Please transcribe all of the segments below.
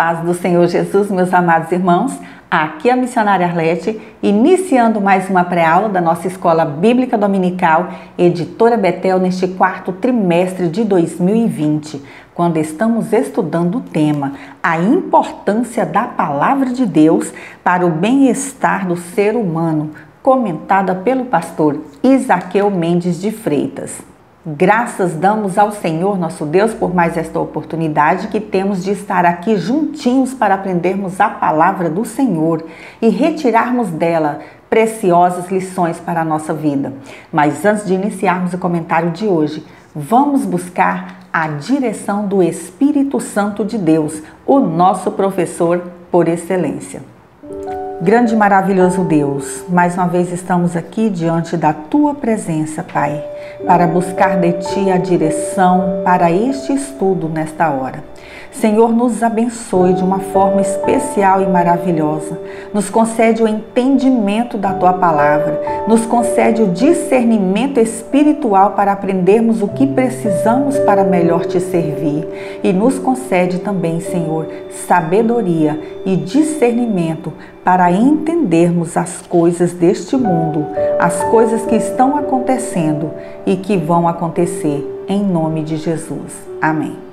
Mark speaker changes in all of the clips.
Speaker 1: paz do Senhor Jesus, meus amados irmãos. Aqui é a missionária Arlete, iniciando mais uma pré-aula da nossa Escola Bíblica Dominical, Editora Betel, neste quarto trimestre de 2020, quando estamos estudando o tema A Importância da Palavra de Deus para o Bem-Estar do Ser Humano, comentada pelo pastor Isaqueu Mendes de Freitas. Graças damos ao Senhor nosso Deus por mais esta oportunidade que temos de estar aqui juntinhos para aprendermos a palavra do Senhor e retirarmos dela preciosas lições para a nossa vida. Mas antes de iniciarmos o comentário de hoje, vamos buscar a direção do Espírito Santo de Deus, o nosso professor por excelência. Grande e maravilhoso Deus, mais uma vez estamos aqui diante da Tua presença, Pai, para buscar de Ti a direção para este estudo nesta hora. Senhor, nos abençoe de uma forma especial e maravilhosa. Nos concede o entendimento da Tua palavra. Nos concede o discernimento espiritual para aprendermos o que precisamos para melhor Te servir. E nos concede também, Senhor, sabedoria e discernimento para entendermos as coisas deste mundo, as coisas que estão acontecendo e que vão acontecer, em nome de Jesus. Amém.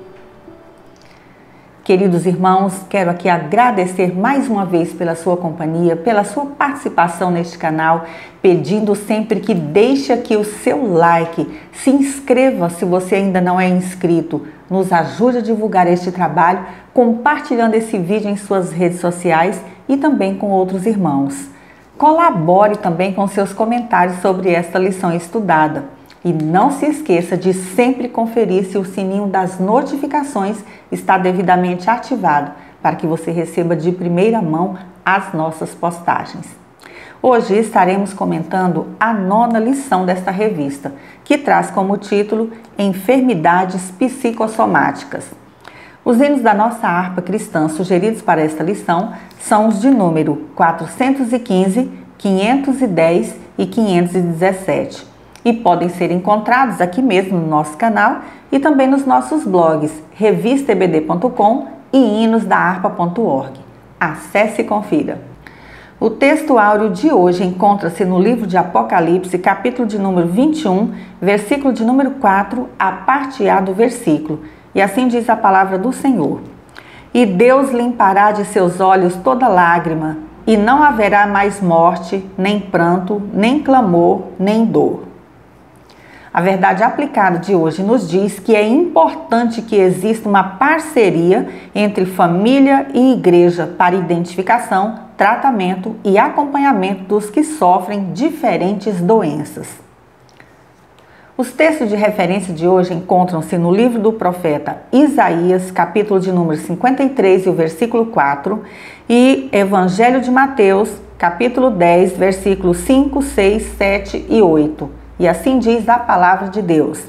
Speaker 1: Queridos irmãos, quero aqui agradecer mais uma vez pela sua companhia, pela sua participação neste canal, pedindo sempre que deixe aqui o seu like, se inscreva se você ainda não é inscrito, nos ajude a divulgar este trabalho, compartilhando esse vídeo em suas redes sociais e também com outros irmãos. Colabore também com seus comentários sobre esta lição estudada. E não se esqueça de sempre conferir se o sininho das notificações está devidamente ativado, para que você receba de primeira mão as nossas postagens. Hoje estaremos comentando a 9ª lição desta revista, que traz como título Enfermidades Psicossomáticas. Os hinos da nossa harpa cristã sugeridos para esta lição são os de número 415, 510 e 517. E podem ser encontrados aqui mesmo no nosso canal e também nos nossos blogs revistaebd.com e hinosdaharpa.org. Acesse e confira. O texto áureo de hoje encontra-se no livro de Apocalipse, capítulo de número 21, versículo de número 4, a parte A do versículo. E assim diz a palavra do Senhor. E Deus limpará de seus olhos toda lágrima, e não haverá mais morte, nem pranto, nem clamor, nem dor. A verdade aplicada de hoje nos diz que é importante que exista uma parceria entre família e igreja para identificação, tratamento e acompanhamento dos que sofrem diferentes doenças. Os textos de referência de hoje encontram-se no livro do profeta Isaías, capítulo de número 53 e o versículo 4, e Evangelho de Mateus, capítulo 10, versículos 5, 6, 7 e 8. E assim diz a palavra de Deus.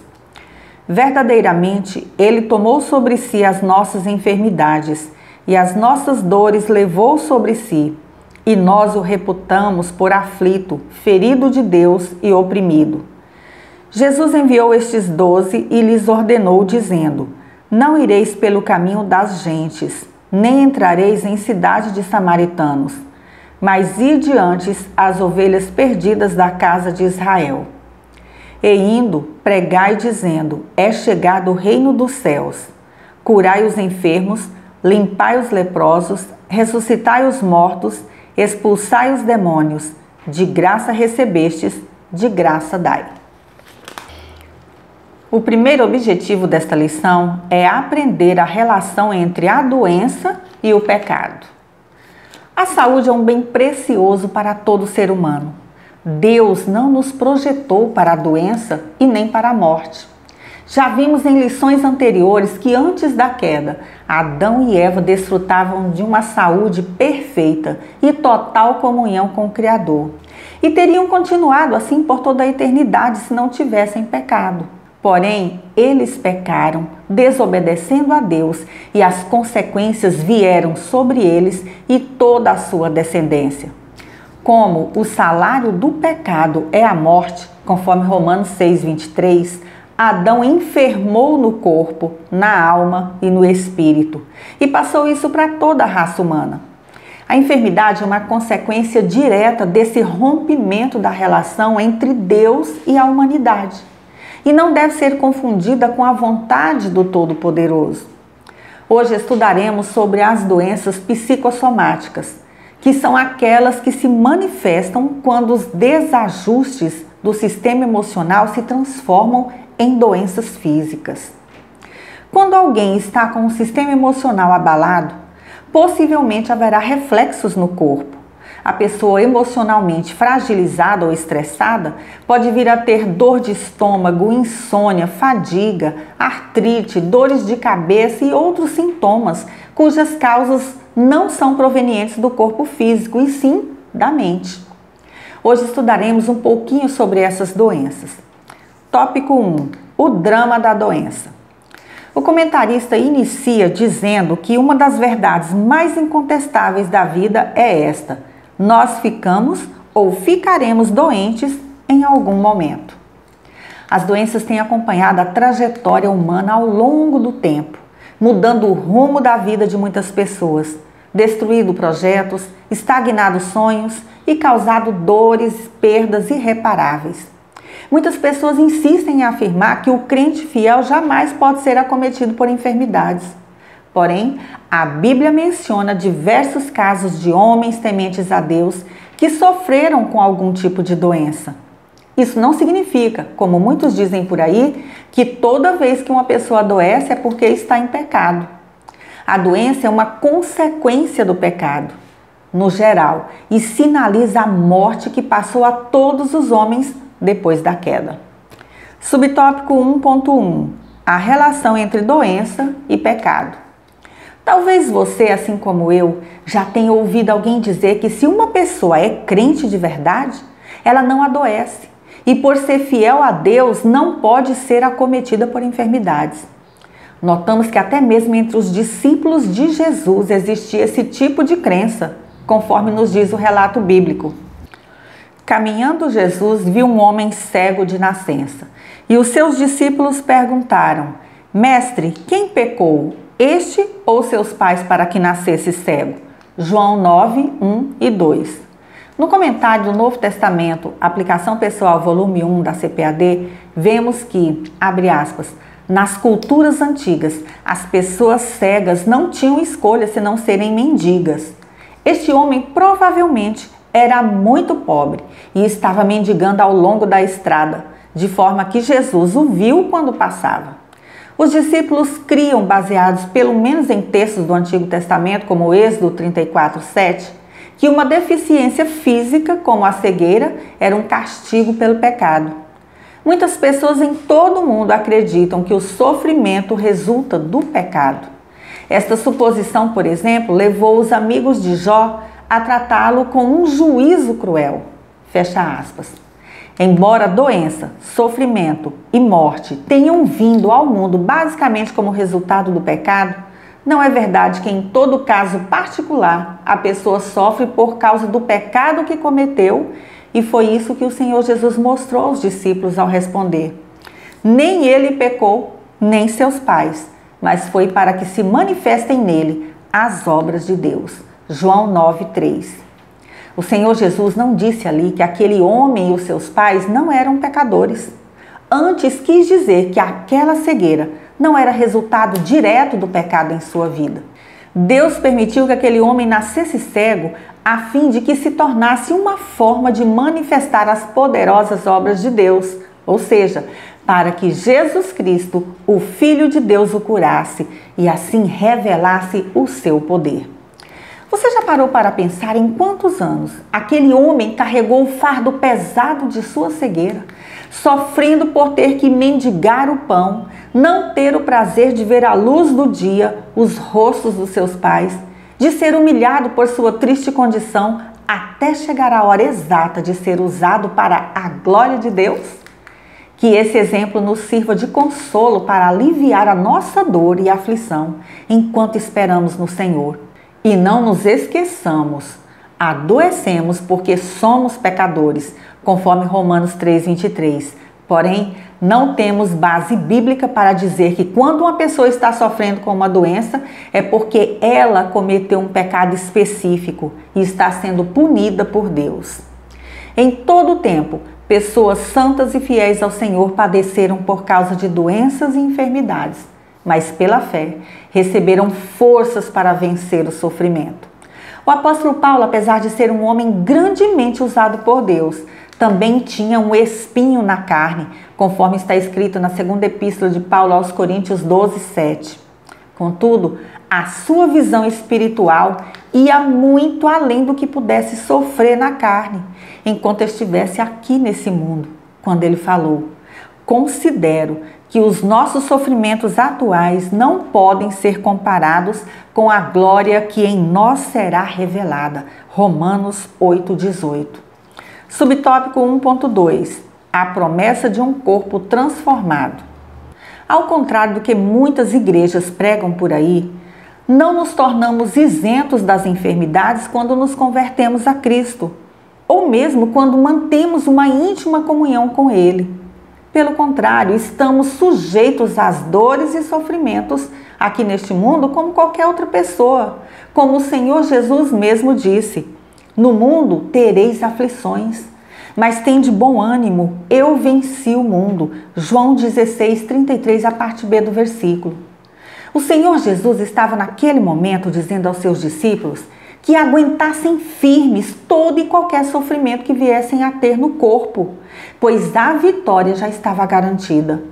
Speaker 1: Verdadeiramente, Ele tomou sobre si as nossas enfermidades e as nossas dores levou sobre si, e nós o reputamos por aflito, ferido de Deus e oprimido. Jesus enviou estes 12 e lhes ordenou, dizendo: Não ireis pelo caminho das gentes, nem entrareis em cidade de samaritanos, mas ide antes as ovelhas perdidas da casa de Israel. E indo, pregai dizendo: É chegado o reino dos céus. Curai os enfermos, limpai os leprosos, ressuscitai os mortos, expulsai os demônios. De graça recebestes, de graça dai. O primeiro objetivo desta lição é aprender a relação entre a doença e o pecado. A saúde é um bem precioso para todo ser humano. Deus não nos projetou para a doença e nem para a morte. Já vimos em lições anteriores que antes da queda, Adão e Eva desfrutavam de uma saúde perfeita e total comunhão com o Criador. E teriam continuado assim por toda a eternidade se não tivessem pecado. Porém, eles pecaram, desobedecendo a Deus, e as consequências vieram sobre eles e toda a sua descendência. Como o salário do pecado é a morte, conforme Romanos 6:23, Adão enfermou no corpo, na alma e no espírito, e passou isso para toda a raça humana. A enfermidade é uma consequência direta desse rompimento da relação entre Deus e a humanidade, e não deve ser confundida com a vontade do Todo-Poderoso. Hoje estudaremos sobre as doenças psicossomáticas, que são aquelas que se manifestam quando os desajustes do sistema emocional se transformam em doenças físicas. Quando alguém está com o sistema emocional abalado, possivelmente haverá reflexos no corpo. A pessoa emocionalmente fragilizada ou estressada pode vir a ter dor de estômago, insônia, fadiga, artrite, dores de cabeça e outros sintomas, cujas causas não são provenientes do corpo físico, e sim da mente. Hoje estudaremos um pouquinho sobre essas doenças. Tópico 1. O drama da doença. O comentarista inicia dizendo que uma das verdades mais incontestáveis da vida é esta: nós ficamos ou ficaremos doentes em algum momento. As doenças têm acompanhado a trajetória humana ao longo do tempo, mudando o rumo da vida de muitas pessoas, destruído projetos, estagnado sonhos e causado dores, perdas irreparáveis. Muitas pessoas insistem em afirmar que o crente fiel jamais pode ser acometido por enfermidades. Porém, a Bíblia menciona diversos casos de homens tementes a Deus que sofreram com algum tipo de doença. Isso não significa, como muitos dizem por aí, que toda vez que uma pessoa adoece é porque está em pecado. A doença é uma consequência do pecado, no geral, e sinaliza a morte que passou a todos os homens depois da queda. Subtópico 1.1. A relação entre doença e pecado. Talvez você, assim como eu, já tenha ouvido alguém dizer que se uma pessoa é crente de verdade, ela não adoece e, por ser fiel a Deus, não pode ser acometida por enfermidades. Notamos que até mesmo entre os discípulos de Jesus existia esse tipo de crença, conforme nos diz o relato bíblico. Caminhando, Jesus viu um homem cego de nascença, e os seus discípulos perguntaram: Mestre, quem pecou, este ou seus pais, para que nascesse cego? João 9, 1 e 2. No comentário do Novo Testamento, Aplicação Pessoal, volume 1 da CPAD, vemos que, abre aspas, nas culturas antigas, as pessoas cegas não tinham escolha senão serem mendigas. Este homem provavelmente era muito pobre e estava mendigando ao longo da estrada, de forma que Jesus o viu quando passava. Os discípulos criam, baseados pelo menos em textos do Antigo Testamento, como Êxodo 34:7, que uma deficiência física, como a cegueira, era um castigo pelo pecado. Muitas pessoas em todo o mundo acreditam que o sofrimento resulta do pecado. Esta suposição, por exemplo, levou os amigos de Jó a tratá-lo com um juízo cruel. Fecha aspas. Embora doença, sofrimento e morte tenham vindo ao mundo basicamente como resultado do pecado, não é verdade que em todo caso particular a pessoa sofre por causa do pecado que cometeu, e foi isso que o Senhor Jesus mostrou aos discípulos ao responder: nem ele pecou, nem seus pais, mas foi para que se manifestem nele as obras de Deus. João 9:3. O Senhor Jesus não disse ali que aquele homem e os seus pais não eram pecadores. Antes quis dizer que aquela cegueira não era resultado direto do pecado em sua vida. Deus permitiu que aquele homem nascesse cego a fim de que se tornasse uma forma de manifestar as poderosas obras de Deus, ou seja, para que Jesus Cristo, o Filho de Deus, o curasse e assim revelasse o seu poder. Você já parou para pensar em quantos anos aquele homem carregou o fardo pesado de sua cegueira, sofrendo por ter que mendigar o pão, não ter o prazer de ver à luz do dia os rostos dos seus pais, de ser humilhado por sua triste condição, até chegar a hora exata de ser usado para a glória de Deus? Que esse exemplo nos sirva de consolo para aliviar a nossa dor e aflição enquanto esperamos no Senhor. E não nos esqueçamos, adoecemos porque somos pecadores, conforme Romanos 3:23. Porém, não temos base bíblica para dizer que quando uma pessoa está sofrendo com uma doença é porque ela cometeu um pecado específico e está sendo punida por Deus. Em todo o tempo, pessoas santas e fiéis ao Senhor padeceram por causa de doenças e enfermidades, mas pela fé receberam forças para vencer o sofrimento. O apóstolo Paulo, apesar de ser um homem grandemente usado por Deus, também tinha um espinho na carne, conforme está escrito na segunda epístola de Paulo aos Coríntios 12:7. Contudo, a sua visão espiritual ia muito além do que pudesse sofrer na carne, enquanto estivesse aqui nesse mundo, quando ele falou: considero que os nossos sofrimentos atuais não podem ser comparados com a glória que em nós será revelada. Romanos 8:18. Subtópico 1.2. A promessa de um corpo transformado. Ao contrário do que muitas igrejas pregam por aí, não nos tornamos isentos das enfermidades quando nos convertemos a Cristo, ou mesmo quando mantemos uma íntima comunhão com Ele. Pelo contrário, estamos sujeitos às dores e sofrimentos aqui neste mundo como qualquer outra pessoa. Como o Senhor Jesus mesmo disse: no mundo tereis aflições, mas tende bom ânimo, eu venci o mundo. João 16:33, a parte B do versículo. O Senhor Jesus estava naquele momento dizendo aos seus discípulos que aguentassem firmes todo e qualquer sofrimento que viessem a ter no corpo, pois a vitória já estava garantida.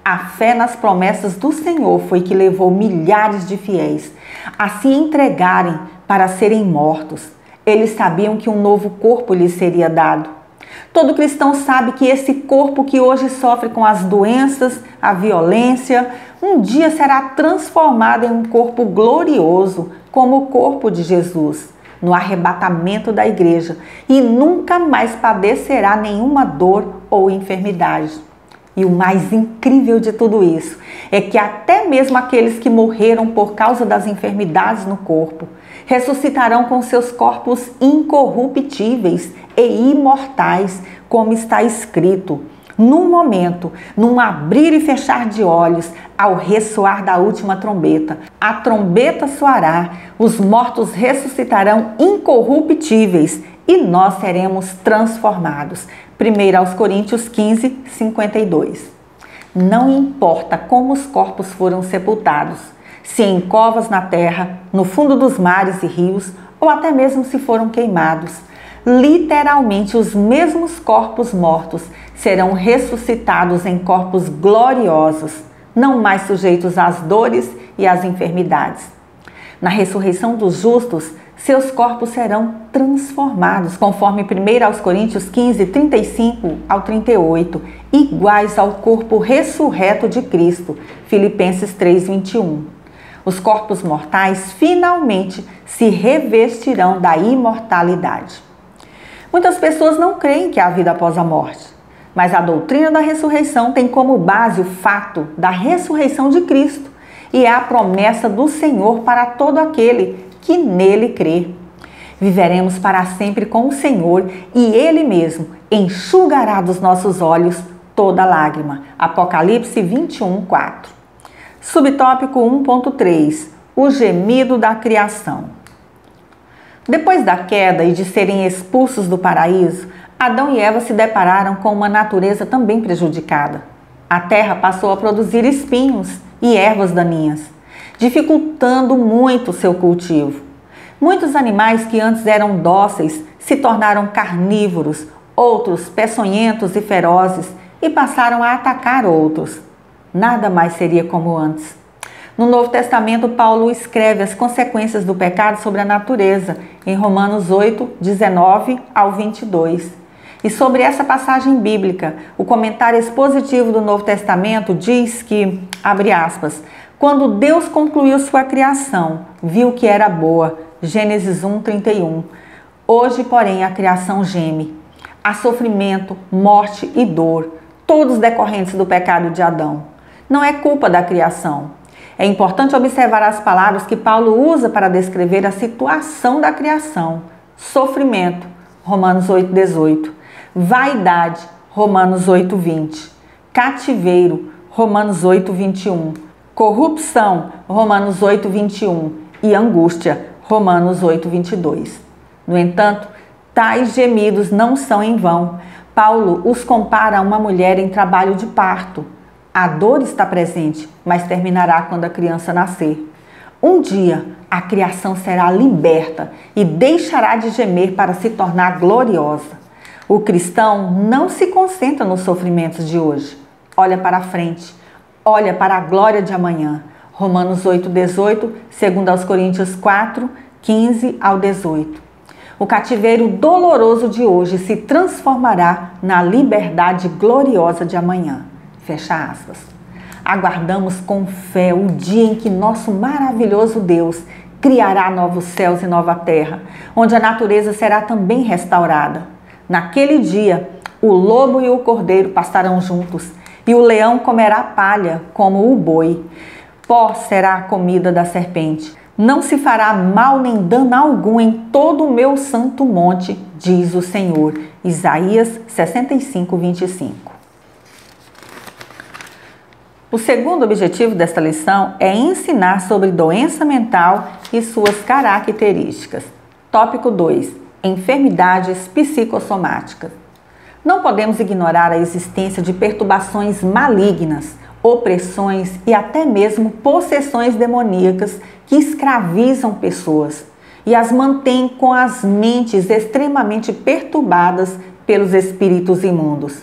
Speaker 1: A fé nas promessas do Senhor foi que levou milhares de fiéis a se entregarem para serem mortos. Eles sabiam que um novo corpo lhes seria dado. Todo cristão sabe que esse corpo que hoje sofre com as doenças, a violência, um dia será transformado em um corpo glorioso, como o corpo de Jesus, no arrebatamento da igreja, e nunca mais padecerá nenhuma dor ou enfermidade. E o mais incrível de tudo isso é que até mesmo aqueles que morreram por causa das enfermidades no corpo ressuscitarão com seus corpos incorruptíveis e imortais, como está escrito: num momento, num abrir e fechar de olhos, ao ressoar da última trombeta, a trombeta soará, os mortos ressuscitarão incorruptíveis e nós seremos transformados. 1 Coríntios 15:52. Não importa como os corpos foram sepultados, se em covas na terra, no fundo dos mares e rios, ou até mesmo se foram queimados, literalmente os mesmos corpos mortos serão ressuscitados em corpos gloriosos, não mais sujeitos às dores e às enfermidades. Na ressurreição dos justos, seus corpos serão transformados, conforme 1 Coríntios 15:35 ao 38, iguais ao corpo ressurreto de Cristo, Filipenses 3:21. Os corpos mortais finalmente se revestirão da imortalidade. Muitas pessoas não creem que há vida após a morte, mas a doutrina da ressurreição tem como base o fato da ressurreição de Cristo e é a promessa do Senhor para todo aquele que nele crê. Viveremos para sempre com o Senhor e Ele mesmo enxugará dos nossos olhos toda lágrima. Apocalipse 21:4. Subtópico 1.3. O gemido da criação. Depois da queda e de serem expulsos do paraíso, Adão e Eva se depararam com uma natureza também prejudicada. A terra passou a produzir espinhos e ervas daninhas, dificultando muito seu cultivo. Muitos animais que antes eram dóceis se tornaram carnívoros, outros peçonhentos e ferozes e passaram a atacar outros. Nada mais seria como antes. No Novo Testamento, Paulo escreve as consequências do pecado sobre a natureza, em Romanos 8:19 ao 22. E sobre essa passagem bíblica, o comentário expositivo do Novo Testamento diz que, abre aspas, quando Deus concluiu sua criação, viu que era boa, Gênesis 1:31. Hoje, porém, a criação geme. Há sofrimento, morte e dor, todos decorrentes do pecado de Adão. Não é culpa da criação. É importante observar as palavras que Paulo usa para descrever a situação da criação. Sofrimento, Romanos 8:18. Vaidade, Romanos 8:20. Cativeiro, Romanos 8:21. Corrupção, Romanos 8:21. E angústia, Romanos 8:22. No entanto, tais gemidos não são em vão. Paulo os compara a uma mulher em trabalho de parto. A dor está presente, mas terminará quando a criança nascer. Um dia, a criação será liberta e deixará de gemer para se tornar gloriosa. O cristão não se concentra nos sofrimentos de hoje. Olha para a frente, olha para a glória de amanhã. Romanos 8:18, 2 Coríntios 4:15 ao 18. O cativeiro doloroso de hoje se transformará na liberdade gloriosa de amanhã. Fecha aspas. Aguardamos com fé o dia em que nosso maravilhoso Deus criará novos céus e nova terra, onde a natureza será também restaurada. Naquele dia, o lobo e o cordeiro pastarão juntos, e o leão comerá palha como o boi. Pó será a comida da serpente. Não se fará mal nem dano algum em todo o meu santo monte, diz o Senhor. Isaías 65:25. O segundo objetivo desta lição é ensinar sobre doença mental e suas características. Tópico 2. Enfermidades psicossomáticas. Não podemos ignorar a existência de perturbações malignas, opressões e até mesmo possessões demoníacas que escravizam pessoas e as mantêm com as mentes extremamente perturbadas pelos espíritos imundos.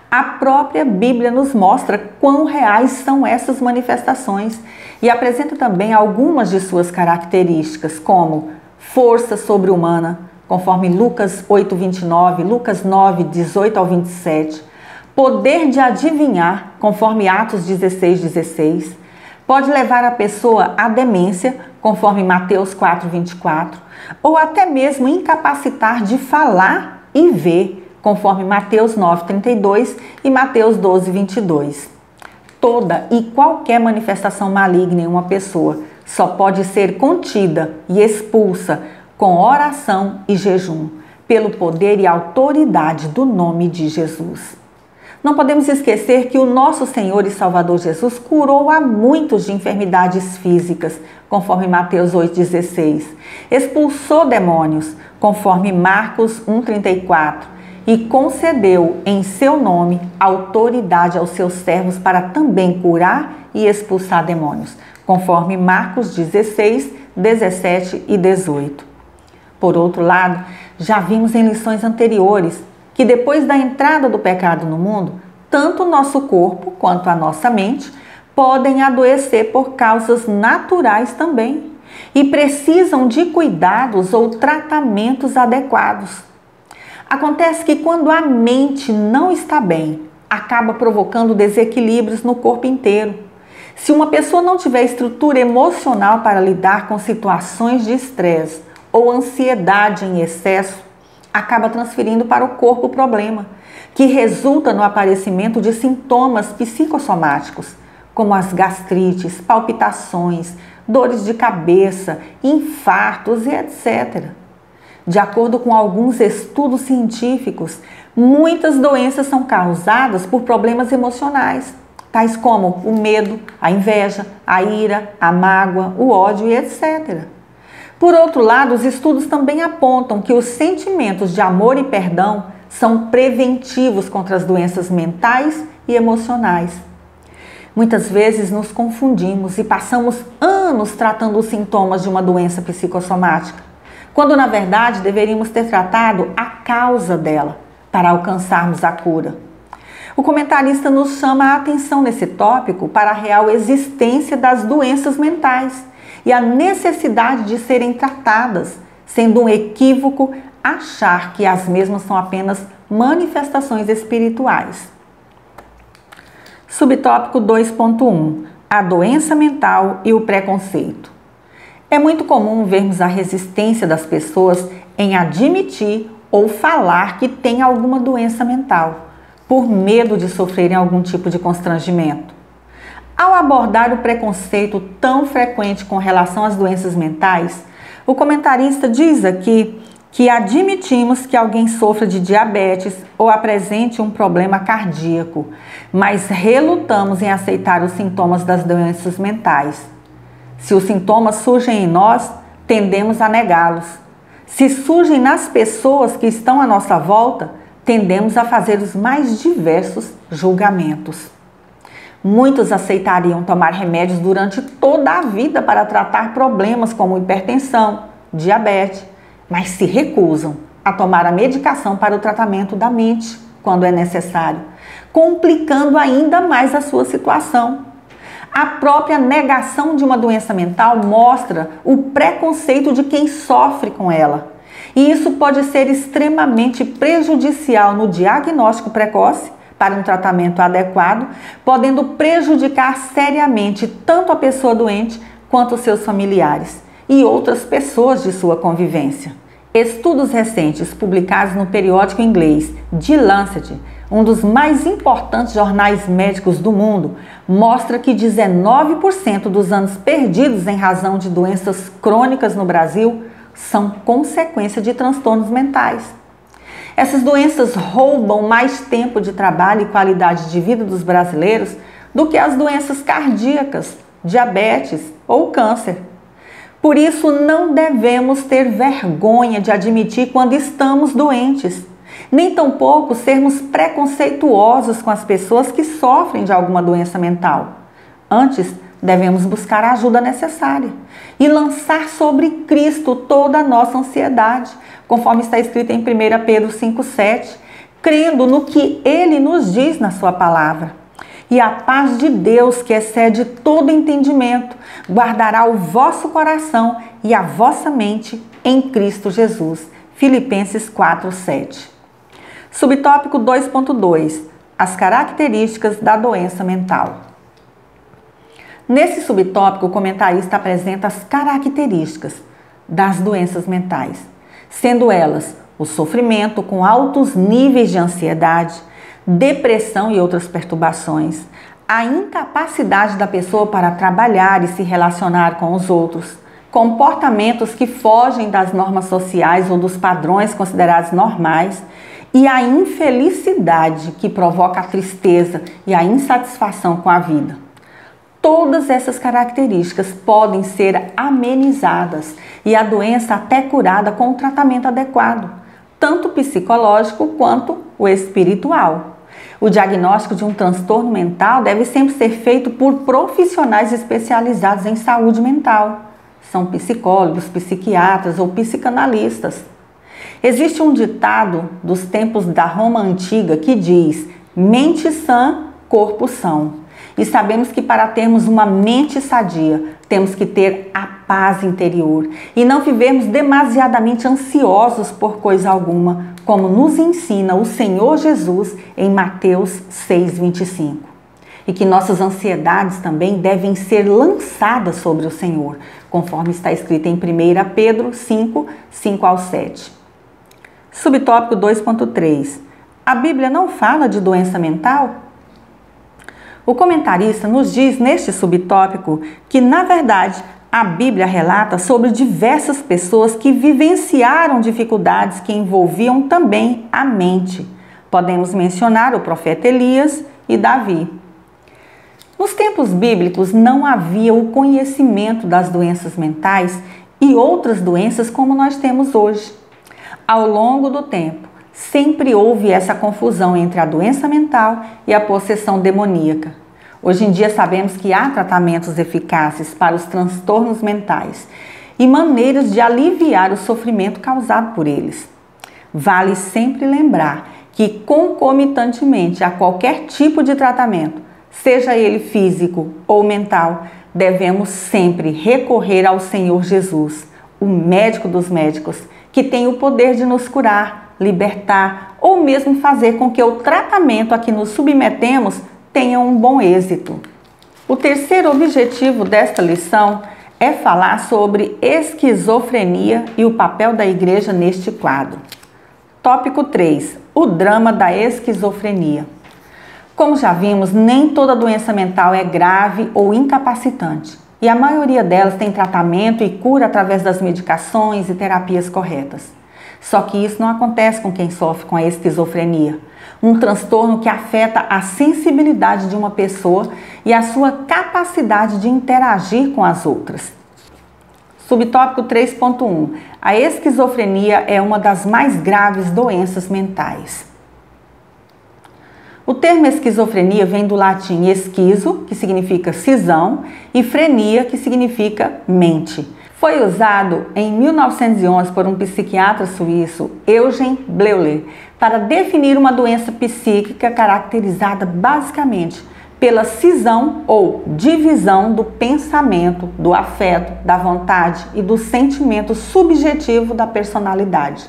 Speaker 1: A própria Bíblia nos mostra quão reais são essas manifestações e apresenta também algumas de suas características, como força sobre-humana, conforme Lucas 8:29, Lucas 9:18 ao 27, poder de adivinhar, conforme Atos 16:16, pode levar a pessoa à demência, conforme Mateus 4:24, ou até mesmo incapacitar de falar e ver, conforme Mateus 9:32 e Mateus 12:22. Toda e qualquer manifestação maligna em uma pessoa só pode ser contida e expulsa com oração e jejum, pelo poder e autoridade do nome de Jesus. Não podemos esquecer que o nosso Senhor e Salvador Jesus curou a muitos de enfermidades físicas, conforme Mateus 8:16, expulsou demônios, conforme Marcos 1:34, e concedeu em seu nome autoridade aos seus servos para também curar e expulsar demônios, conforme Marcos 16, 17 e 18. Por outro lado, já vimos em lições anteriores que depois da entrada do pecado no mundo, tanto o nosso corpo quanto a nossa mente podem adoecer por causas naturais também e precisam de cuidados ou tratamentos adequados. Acontece que quando a mente não está bem, acaba provocando desequilíbrios no corpo inteiro. Se uma pessoa não tiver estrutura emocional para lidar com situações de estresse ou ansiedade em excesso, acaba transferindo para o corpo o problema, que resulta no aparecimento de sintomas psicossomáticos, como as gastrites, palpitações, dores de cabeça, infartos e etc. De acordo com alguns estudos científicos, muitas doenças são causadas por problemas emocionais, tais como o medo, a inveja, a ira, a mágoa, o ódio e etc. Por outro lado, os estudos também apontam que os sentimentos de amor e perdão são preventivos contra as doenças mentais e emocionais. Muitas vezes nos confundimos e passamos anos tratando os sintomas de uma doença psicossomática, quando na verdade deveríamos ter tratado a causa dela para alcançarmos a cura. O comentarista nos chama a atenção nesse tópico para a real existência das doenças mentais e a necessidade de serem tratadas, sendo um equívoco achar que as mesmas são apenas manifestações espirituais. Subtópico 2.1: a doença mental e o preconceito. É muito comum vermos a resistência das pessoas em admitir ou falar que tem alguma doença mental, por medo de sofrerem algum tipo de constrangimento. Ao abordar o preconceito tão frequente com relação às doenças mentais, o comentarista diz aqui que admitimos que alguém sofra de diabetes ou apresente um problema cardíaco, mas relutamos em aceitar os sintomas das doenças mentais. Se os sintomas surgem em nós, tendemos a negá-los. Se surgem nas pessoas que estão à nossa volta, tendemos a fazer os mais diversos julgamentos. Muitos aceitariam tomar remédios durante toda a vida para tratar problemas como hipertensão, diabetes, mas se recusam a tomar a medicação para o tratamento da mente quando é necessário, complicando ainda mais a sua situação. A própria negação de uma doença mental mostra o preconceito de quem sofre com ela. E isso pode ser extremamente prejudicial no diagnóstico precoce para um tratamento adequado, podendo prejudicar seriamente tanto a pessoa doente quanto os seus familiares e outras pessoas de sua convivência. Estudos recentes publicados no periódico inglês The Lancet, um dos mais importantes jornais médicos do mundo, mostra que 19% dos anos perdidos em razão de doenças crônicas no Brasil são consequência de transtornos mentais. Essas doenças roubam mais tempo de trabalho e qualidade de vida dos brasileiros do que as doenças cardíacas, diabetes ou câncer. Por isso, não devemos ter vergonha de admitir quando estamos doentes, nem tampouco sermos preconceituosos com as pessoas que sofrem de alguma doença mental. Antes, devemos buscar a ajuda necessária e lançar sobre Cristo toda a nossa ansiedade, conforme está escrito em 1 Pedro 5,7, crendo no que Ele nos diz na sua palavra. E a paz de Deus, que excede todo entendimento, guardará o vosso coração e a vossa mente em Cristo Jesus. Filipenses 4:7. Subtópico 2.2. As características da doença mental. Nesse subtópico, o comentarista apresenta as características das doenças mentais, sendo elas o sofrimento com altos níveis de ansiedade, depressão e outras perturbações, a incapacidade da pessoa para trabalhar e se relacionar com os outros, comportamentos que fogem das normas sociais ou dos padrões considerados normais e a infelicidade que provoca a tristeza e a insatisfação com a vida. Todas essas características podem ser amenizadas e a doença até curada com um tratamento adequado, tanto psicológico quanto o espiritual. O diagnóstico de um transtorno mental deve sempre ser feito por profissionais especializados em saúde mental. São psicólogos, psiquiatras ou psicanalistas. Existe um ditado dos tempos da Roma antiga que diz: mente sã, corpo são. E sabemos que para termos uma mente sadia, temos que ter a paz interior e não vivermos demasiadamente ansiosos por coisa alguma, como nos ensina o Senhor Jesus em Mateus 6,25. E que nossas ansiedades também devem ser lançadas sobre o Senhor, conforme está escrito em 1 Pedro 5, 5-7. Subtópico 2.3. A Bíblia não fala de doença mental? O comentarista nos diz neste subtópico que, na verdade, a Bíblia relata sobre diversas pessoas que vivenciaram dificuldades que envolviam também a mente. Podemos mencionar o profeta Elias e Davi. Nos tempos bíblicos não havia o conhecimento das doenças mentais e outras doenças como nós temos hoje. Ao longo do tempo, sempre houve essa confusão entre a doença mental e a possessão demoníaca. Hoje em dia sabemos que há tratamentos eficazes para os transtornos mentais e maneiras de aliviar o sofrimento causado por eles. Vale sempre lembrar que concomitantemente a qualquer tipo de tratamento, seja ele físico ou mental, devemos sempre recorrer ao Senhor Jesus, o médico dos médicos, que tem o poder de nos curar, libertar ou mesmo fazer com que o tratamento a que nos submetemos tenha um bom êxito. O terceiro objetivo desta lição é falar sobre esquizofrenia e o papel da igreja neste quadro. Tópico 3. O drama da esquizofrenia. Como já vimos, nem toda doença mental é grave ou incapacitante, e a maioria delas tem tratamento e cura através das medicações e terapias corretas. Só que isso não acontece com quem sofre com a esquizofrenia. Um transtorno que afeta a sensibilidade de uma pessoa e a sua capacidade de interagir com as outras. Subtópico 3.1. A esquizofrenia é uma das mais graves doenças mentais. O termo esquizofrenia vem do latim esquizo, que significa cisão, e frenia, que significa mente. Foi usado em 1911 por um psiquiatra suíço, Eugen Bleuler, para definir uma doença psíquica caracterizada basicamente pela cisão ou divisão do pensamento, do afeto, da vontade e do sentimento subjetivo da personalidade.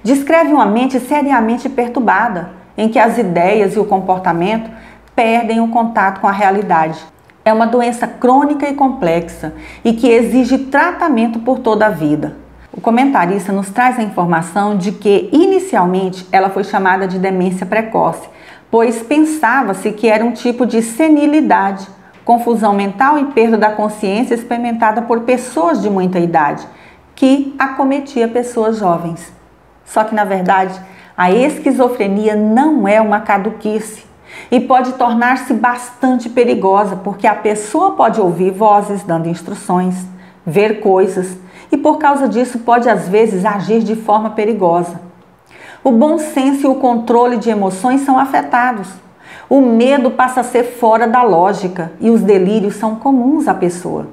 Speaker 1: Descreve uma mente seriamente perturbada, em que as ideias e o comportamento perdem o contato com a realidade. É uma doença crônica e complexa e que exige tratamento por toda a vida. O comentarista nos traz a informação de que, inicialmente, ela foi chamada de demência precoce, pois pensava-se que era um tipo de senilidade, confusão mental e perda da consciência experimentada por pessoas de muita idade, que acometia pessoas jovens. Só que, na verdade, a esquizofrenia não é uma caduquice e pode tornar-se bastante perigosa, porque a pessoa pode ouvir vozes dando instruções, ver coisas e por causa disso pode às vezes agir de forma perigosa. O bom senso e o controle de emoções são afetados. O medo passa a ser fora da lógica e os delírios são comuns à pessoa.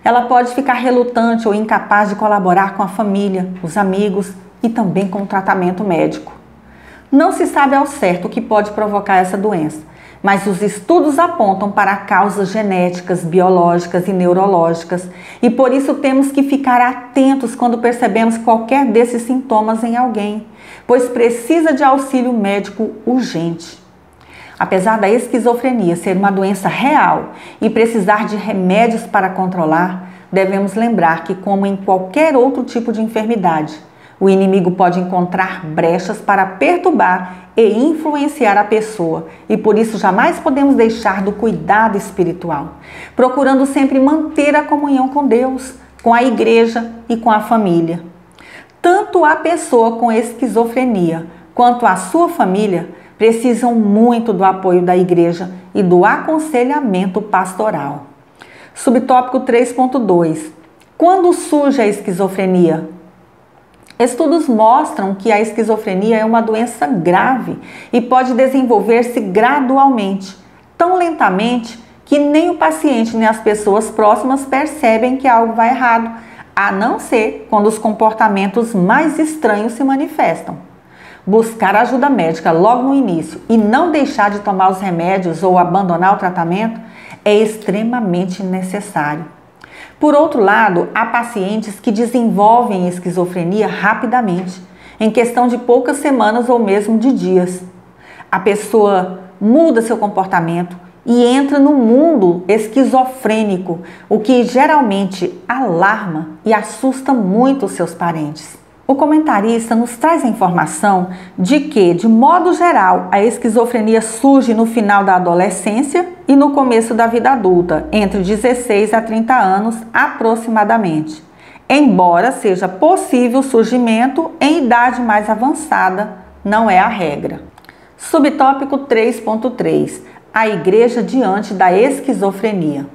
Speaker 1: Ela pode ficar relutante ou incapaz de colaborar com a família, os amigos e também com o tratamento médico. Não se sabe ao certo o que pode provocar essa doença, mas os estudos apontam para causas genéticas, biológicas e neurológicas, e por isso temos que ficar atentos quando percebemos qualquer desses sintomas em alguém, pois precisa de auxílio médico urgente. Apesar da esquizofrenia ser uma doença real e precisar de remédios para controlar, devemos lembrar que, como em qualquer outro tipo de enfermidade, o inimigo pode encontrar brechas para perturbar e influenciar a pessoa, e por isso jamais podemos deixar do cuidado espiritual, procurando sempre manter a comunhão com Deus, com a igreja e com a família. Tanto a pessoa com esquizofrenia quanto a sua família precisam muito do apoio da igreja e do aconselhamento pastoral. Subtópico 3.2. Quando surge a esquizofrenia? Estudos mostram que a esquizofrenia é uma doença grave e pode desenvolver-se gradualmente, tão lentamente que nem o paciente nem as pessoas próximas percebem que algo vai errado, a não ser quando os comportamentos mais estranhos se manifestam. Buscar ajuda médica logo no início e não deixar de tomar os remédios ou abandonar o tratamento é extremamente necessário. Por outro lado, há pacientes que desenvolvem esquizofrenia rapidamente, em questão de poucas semanas ou mesmo de dias. A pessoa muda seu comportamento e entra no mundo esquizofrênico, o que geralmente alarma e assusta muito os seus parentes. O comentarista nos traz a informação de que, de modo geral, a esquizofrenia surge no final da adolescência e no começo da vida adulta, entre 16 a 30 anos aproximadamente, embora seja possível o surgimento em idade mais avançada, não é a regra. Subtópico 3.3. A igreja diante da esquizofrenia.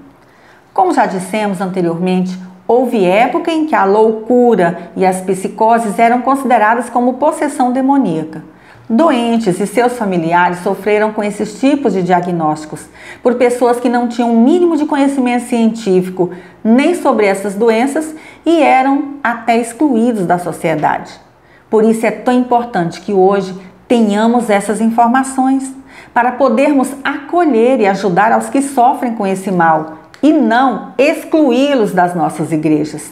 Speaker 1: Como já dissemos anteriormente, houve época em que a loucura e as psicoses eram consideradas como possessão demoníaca. Doentes e seus familiares sofreram com esses tipos de diagnósticos por pessoas que não tinham o mínimo de conhecimento científico nem sobre essas doenças e eram até excluídos da sociedade. Por isso é tão importante que hoje tenhamos essas informações para podermos acolher e ajudar aos que sofrem com esse mal e não excluí-los das nossas igrejas.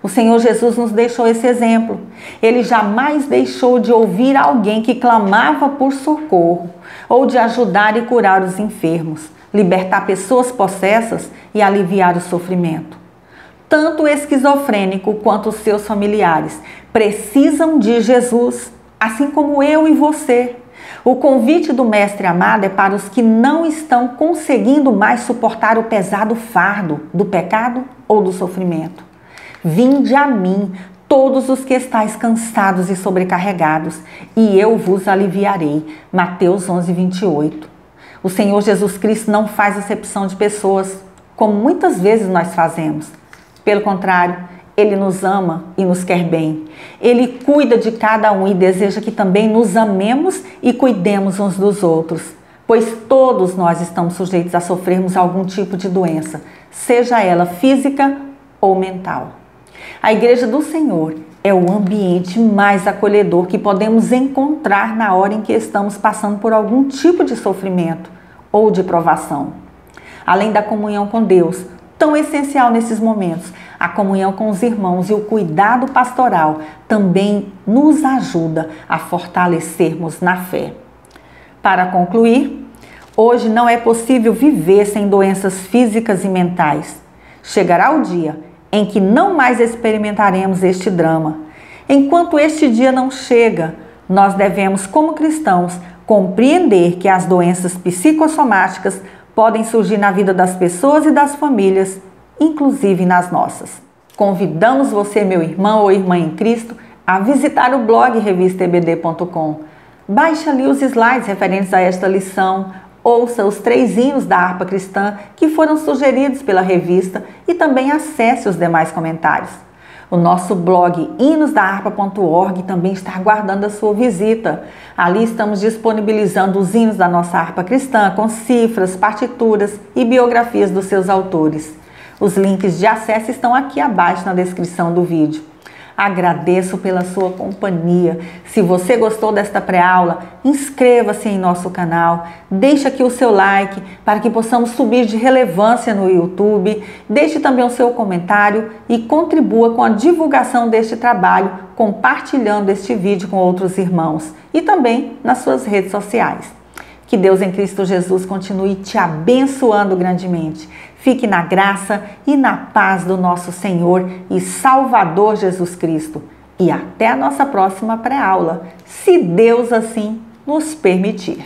Speaker 1: O Senhor Jesus nos deixou esse exemplo. Ele jamais deixou de ouvir alguém que clamava por socorro ou de ajudar e curar os enfermos, libertar pessoas possessas e aliviar o sofrimento. Tanto o esquizofrênico quanto os seus familiares precisam de Jesus, assim como eu e você. O convite do Mestre amado é para os que não estão conseguindo mais suportar o pesado fardo do pecado ou do sofrimento. Vinde a mim, todos os que estáis cansados e sobrecarregados, e eu vos aliviarei. Mateus 11, 28. O Senhor Jesus Cristo não faz acepção de pessoas, como muitas vezes nós fazemos. Pelo contrário, Ele nos ama e nos quer bem. Ele cuida de cada um e deseja que também nos amemos e cuidemos uns dos outros, pois todos nós estamos sujeitos a sofrermos algum tipo de doença, seja ela física ou mental. A Igreja do Senhor é o ambiente mais acolhedor que podemos encontrar na hora em que estamos passando por algum tipo de sofrimento ou de provação. Além da comunhão com Deus, tão essencial nesses momentos, a comunhão com os irmãos e o cuidado pastoral também nos ajuda a fortalecermos na fé. Para concluir, hoje não é possível viver sem doenças físicas e mentais. Chegará o dia em que não mais experimentaremos este drama. Enquanto este dia não chega, nós devemos, como cristãos, compreender que as doenças psicossomáticas podem surgir na vida das pessoas e das famílias, inclusive nas nossas. Convidamos você, meu irmão ou irmã em Cristo, a visitar o blog revistaebd.com. Baixe ali os slides referentes a esta lição, ouça os 3 hinos da harpa cristã que foram sugeridos pela revista e também acesse os demais comentários. O nosso blog hinosdaharpa.org também está aguardando a sua visita. Ali estamos disponibilizando os hinos da nossa harpa cristã com cifras, partituras e biografias dos seus autores. Os links de acesso estão aqui abaixo na descrição do vídeo. Agradeço pela sua companhia. Se você gostou desta pré-aula, inscreva-se em nosso canal, deixe aqui o seu like para que possamos subir de relevância no YouTube, deixe também o seu comentário e contribua com a divulgação deste trabalho, compartilhando este vídeo com outros irmãos e também nas suas redes sociais. Que Deus em Cristo Jesus continue te abençoando grandemente. Fique na graça e na paz do nosso Senhor e Salvador Jesus Cristo. E até a nossa próxima pré-aula, se Deus assim nos permitir.